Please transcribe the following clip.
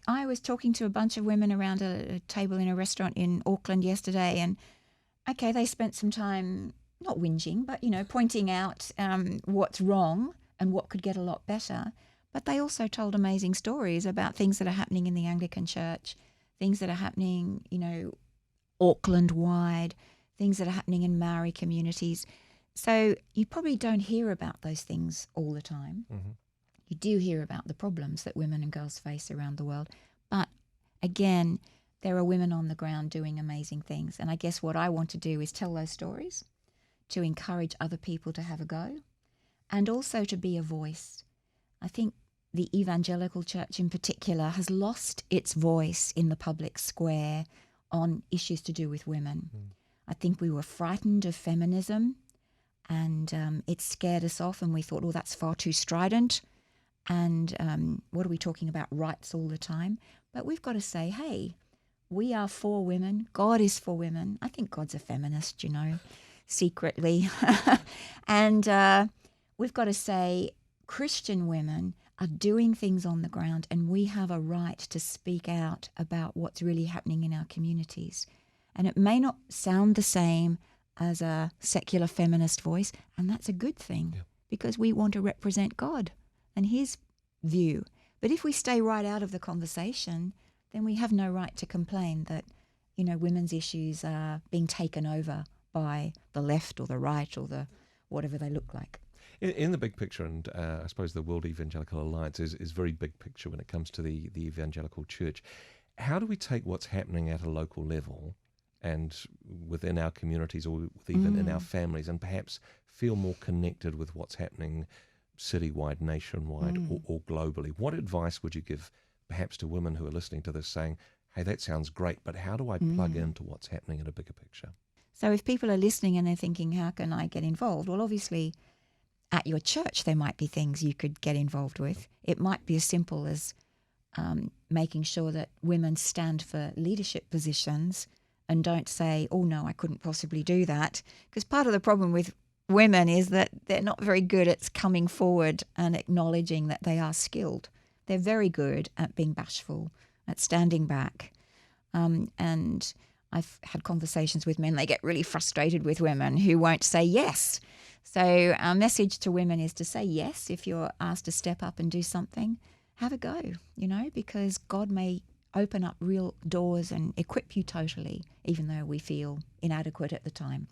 I was talking to a bunch of women around a table in a restaurant in Auckland yesterday, and okay, they spent some time not whinging, but pointing out what's wrong and what could get a lot better. But they also told amazing stories about things that are happening in the Anglican Church, things that are happening, Auckland-wide, things that are happening in Maori communities. So you probably don't hear about those things all the time. Mm-hmm. You do hear about the problems that women and girls face around the world. But again, there are women on the ground doing amazing things. And I guess what I want to do is tell those stories, to encourage other people to have a go, and also to be a voice. I think the evangelical church in particular has lost its voice in the public square on issues to do with women. I think we were frightened of feminism, and it scared us off, and we thought, oh, that's far too strident. And what are we talking about? Rights all the time. But we've got to say, hey, we are for women. God is for women. I think God's a feminist, secretly. And we've got to say Christian women are doing things on the ground, and we have a right to speak out about what's really happening in our communities. And it may not sound the same as a secular feminist voice, and that's a good thing, because we want to represent God and his view. But if we stay right out of the conversation, then we have no right to complain that, women's issues are being taken over by the left or the right or the whatever they look like. In the big picture, and I suppose the World Evangelical Alliance is very big picture when it comes to the evangelical church. How do we take what's happening at a local level and within our communities, or even in our families, and perhaps feel more connected with what's happening citywide, nationwide, or globally? What advice would you give perhaps to women who are listening to this saying, hey, that sounds great, but how do I plug into what's happening in a bigger picture? So if people are listening and they're thinking, how can I get involved? Well, obviously, at your church, there might be things you could get involved with. It might be as simple as making sure that women stand for leadership positions and don't say, oh, no, I couldn't possibly do that. Because part of the problem with women is that they're not very good at coming forward and acknowledging that they are skilled. They're very good at being bashful, at standing back. And I've had conversations with men. They get really frustrated with women who won't say yes. So our message to women is to say yes if you're asked to step up and do something. Have a go, because God may open up real doors and equip you totally, even though we feel inadequate at the time.